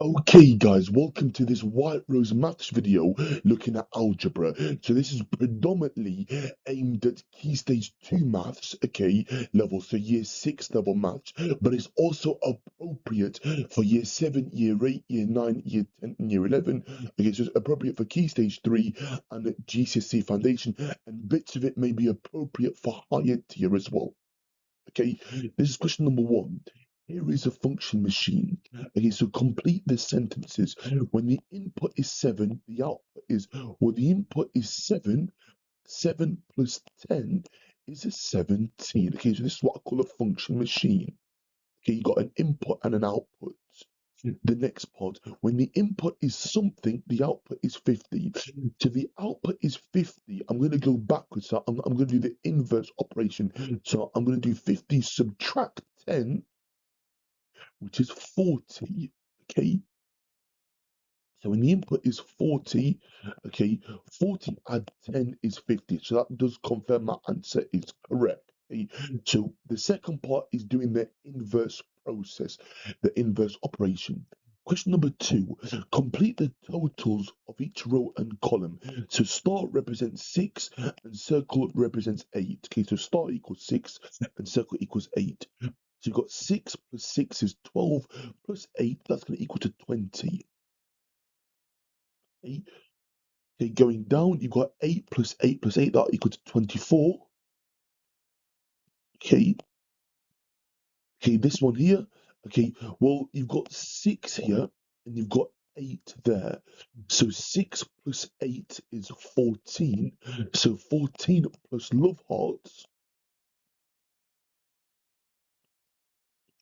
Okay guys, welcome to this White Rose Maths video looking at algebra. So this is predominantly aimed at Key Stage 2 maths, okay, level, so Year 6 level maths, but it's also appropriate for Year 7, Year 8, Year 9, Year 10, and Year 11. Okay, so it's appropriate for Key Stage 3 and GCSE Foundation, and bits of it may be appropriate for higher tier as well. Okay, this is question number 1. Here is a function machine. Okay, so complete the sentences. When the input is 7, the output is, well, the input is 7, 7 plus 10 is a 17. Okay, so this is what I call a function machine. Okay, you got an input and an output. The next part, when the input is something, the output is 50. So the output is 50. I'm going to go backwards. So I'm going to do the inverse operation. So I'm going to do 50 subtract 10, which is 40. Okay. So when the input is 40, okay, 40 add 10 is 50. So that does confirm my answer is correct. Okay? So the second part is doing the inverse process, the inverse operation. Question number 2, complete the totals of each row and column. So star represents 6 and circle represents 8. Okay, so star equals 6 and circle equals 8. So you've got 6 plus 6 is 12 plus 8, that's going to equal to 20. Okay, going down, you've got 8 plus 8 plus 8, that equals 24. Okay, okay, this one here. Okay, well, you've got 6 here and you've got 8 there. So 6 plus 8 is 14. So 14 plus love hearts,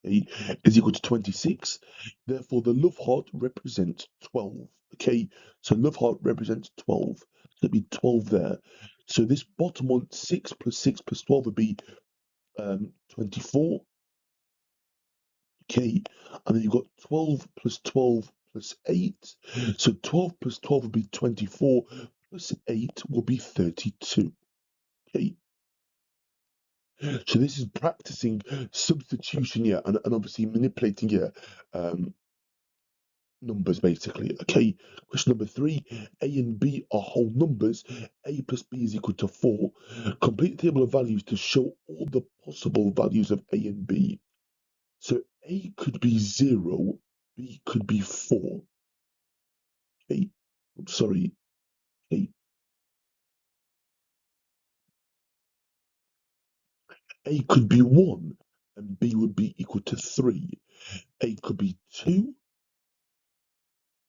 okay, is equal to 26. Therefore, the love heart represents 12. Okay, so love heart represents 12. So it'd be 12 there. So this bottom one, 6 plus 12 would be 24. Okay, and then you've got 12 plus 12 plus 8. So 12 plus 12 would be 24, plus 8 will be 32. Okay, so this is practicing substitution here and obviously manipulating here numbers basically. Okay, question number 3, A and B are whole numbers. A plus B is equal to 4. Complete the table of values to show all the possible values of A and B. So A could be 0, B could be 4. Okay, sorry, okay. A could be 1 and B would be equal to 3. A could be 2,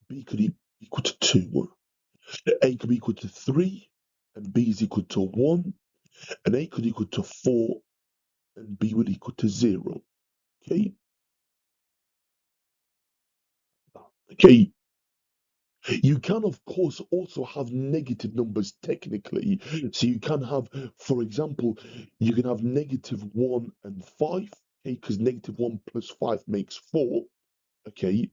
B could be equal to 2. A could be equal to 3 and B is equal to 1. And A could equal to 4 and B would equal to 0. Okay, okay. You can, of course, also have negative numbers technically. So you can have, for example, you can have -1 and 5, okay, because -1 plus 5 makes 4, okay,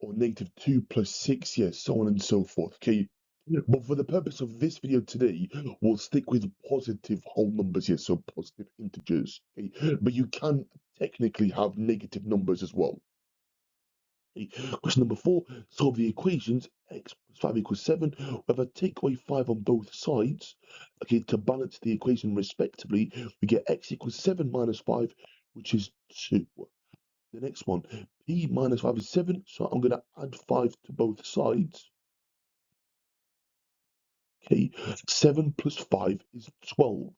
or -2 plus 6, yes, so on and so forth, okay. But for the purpose of this video today, we'll stick with positive whole numbers here, so positive integers, okay. But you can technically have negative numbers as well. Okay. Question number 4, solve the equations x plus 5 equals 7, whether take away 5 on both sides, okay, to balance the equation respectively, we get x equals 7 minus 5, which is 2. The next one, p minus 5 is 7, so I'm going to add 5 to both sides. Okay, 7 plus 5 is 12.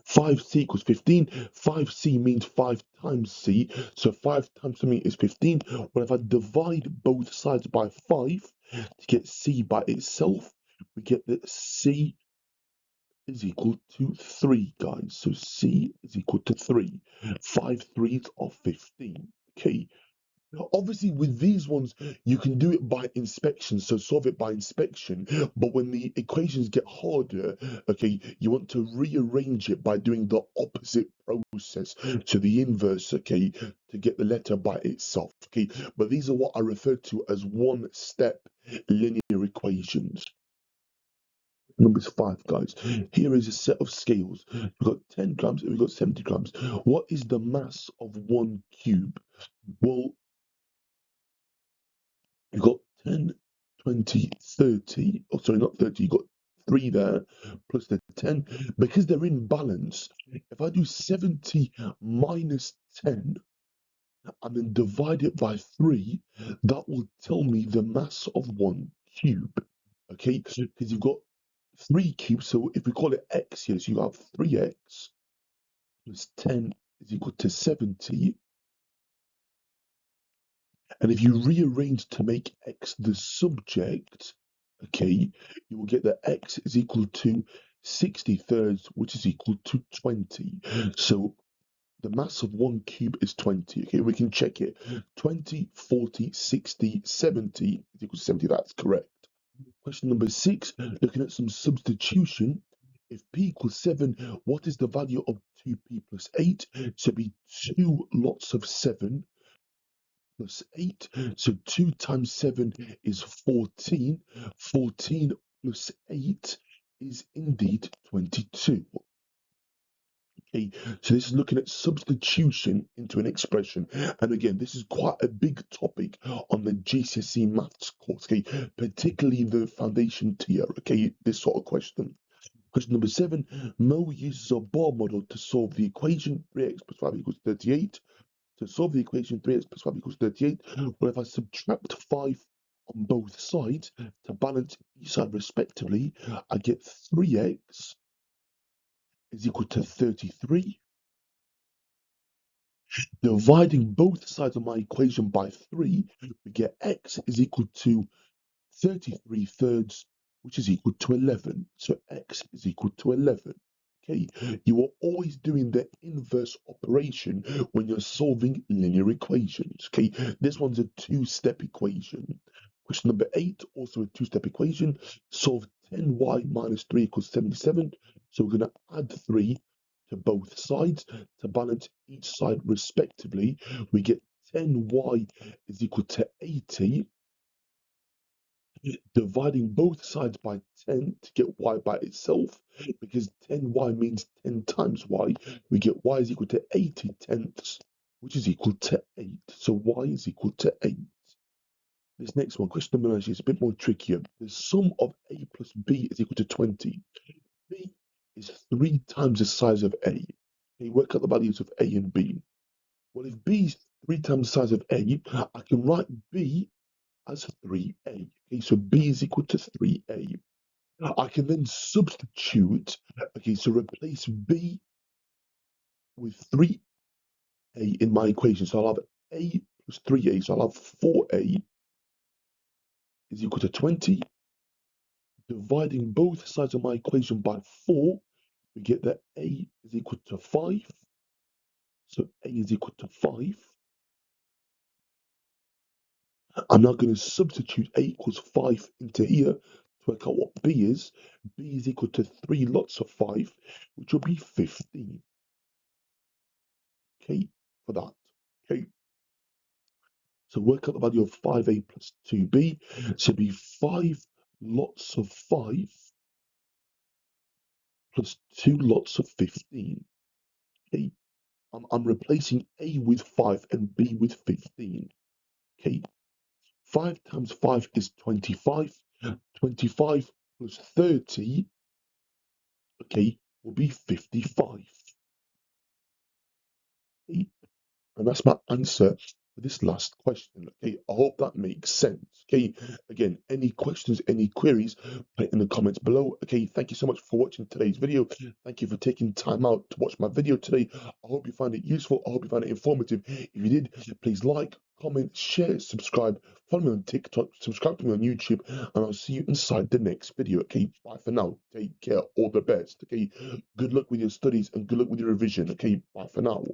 5c equals 15. 5c means 5 times c, so 5 times something is 15. Well, if I divide both sides by 5 to get c by itself, we get that c is equal to 3, guys. So c is equal to 3. 5 threes are 15. Okay. Now, obviously, with these ones, you can do it by inspection, so solve it by inspection. But when the equations get harder, okay, you want to rearrange it by doing the opposite process, so the inverse, okay, to get the letter by itself, okay. But these are what I refer to as one-step linear equations. Number 5, guys. Here is a set of scales. We've got 10 grams and we've got 70 grams. What is the mass of 1 cube? Well, you've got 10, 20, 30. Oh, sorry, not 30. You've got 3 there plus the 10. Because they're in balance, if I do 70 minus 10 and then divide it by 3, that will tell me the mass of 1 cube. Okay? Because you've got 3 cubes, so if we call it x here, so you have 3x plus 10 is equal to 70. And if you rearrange to make x the subject, okay, you will get that x is equal to 60 thirds, which is equal to 20. So the mass of 1 cube is 20. Okay, we can check it. 20, 40, 60, 70 is equal to 70. That's correct. Question number 6, looking at some substitution. If p equals 7, what is the value of 2p plus 8? So it'd be 2 lots of 7 plus 8. So 2 times 7 is 14. 14 plus 8 is indeed 22. Okay, so this is looking at substitution into an expression. And again, this is quite a big topic on the GCSE maths course, okay, particularly the foundation tier, okay, this sort of question. Question number 7, Mo uses a bar model to solve the equation 3x plus 5 equals 38. To solve the equation 3x plus 5 equals 38, well, if I subtract 5 on both sides to balance each side respectively, I get 3x is equal to 33. Dividing both sides of my equation by 3, we get x is equal to 33 thirds, which is equal to 11. So x is equal to 11. Okay, you are always doing the inverse operation when you're solving linear equations. Okay, this one's a 2-step equation. Question number 8, also a 2-step equation. Solve 10y minus 3 equals 77. So we're going to add 3 to both sides to balance each side respectively. We get 10y is equal to 80. Dividing both sides by 10 to get y by itself, because 10y means 10 times y, we get y is equal to 80 tenths, which is equal to 8. So y is equal to 8. This next one, question number 9, is a bit more trickier. The sum of a plus b is equal to 20. B is 3 times the size of a. Okay, work out the values of a and b. Well, if b is 3 times the size of a, I can write b as 3a. Okay, so b is equal to 3a. I can then substitute, okay, so replace b with 3a in my equation. So I'll have a plus 3a, so I'll have 4a is equal to 20. Dividing both sides of my equation by 4, we get that a is equal to 5. So a is equal to 5. I'm now going to substitute a equals 5 into here to work out what b is. B is equal to 3 lots of 5, which will be 15. Okay, for that. Okay, so work out the value of 5a plus 2b. So it'll be 5 lots of 5 plus 2 lots of 15. Okay, I'm replacing a with 5 and b with 15. Okay, 5 times 5 is 25. 25 plus 30, okay, will be 55. Okay? And that's my answer for this last question. Okay, I hope that makes sense. Okay, again, any questions, any queries, put it in the comments below. Okay, thank you so much for watching today's video. Thank you for taking time out to watch my video today. I hope you found it useful. I hope you found it informative. If you did, please like, comment, share, subscribe, follow me on TikTok, subscribe to me on YouTube, and I'll see you inside the next video. Okay, bye for now. Take care. All the best. Okay, good luck with your studies and good luck with your revision. Okay, bye for now.